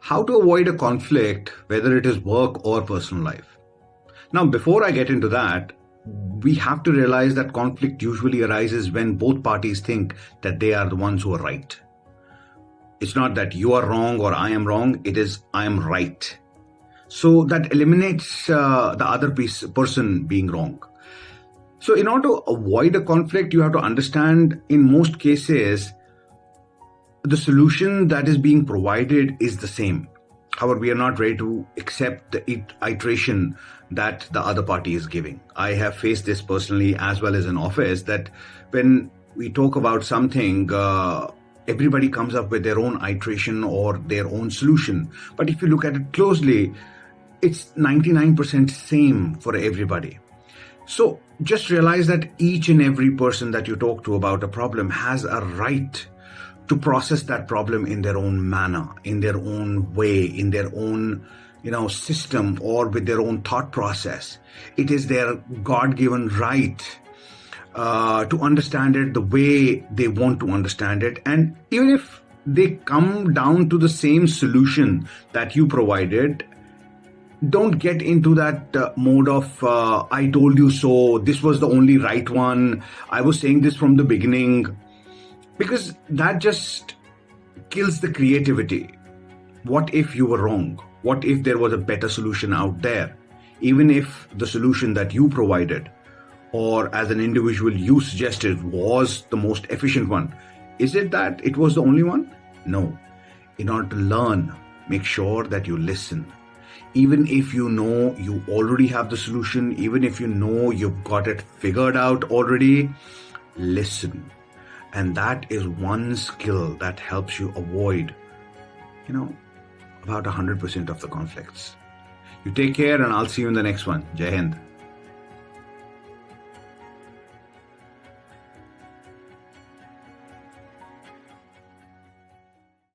How to avoid a conflict, whether it is work or personal life. Now, before I get into that, we have to realize that conflict usually arises when both parties think that they are the ones who are right. It's not that you are wrong or I am wrong, it is I am right. So that eliminates the other person being wrong. So in order to avoid a conflict, you have to understand in most cases, the solution that is being provided is the same. However, we are not ready to accept the iteration that the other party is giving. I have faced this personally as well as in office, that when we talk about something, everybody comes up with their own iteration or their own solution. But if you look at it closely, it's 99% same for everybody. So just realize that each and every person that you talk to about a problem has a right to process that problem in their own manner, in their own way, in their own system, or with their own thought process. It is their God-given right to understand it the way they want to understand it. And even if they come down to the same solution that you provided, don't get into that mode of I told you so, this was the only right one, I was saying this from the beginning, because that just kills the creativity. What if you were wrong? What if there was a better solution out there? Even if the solution that you provided or as an individual you suggested was the most efficient one, is it that it was the only one? No. In order to learn, make sure that you listen. Even if you know you already have the solution, even if you know you've got it figured out already, listen. And that is one skill that helps you avoid, about 100% of the conflicts. You take care, and I'll see you in the next one. Jai Hind.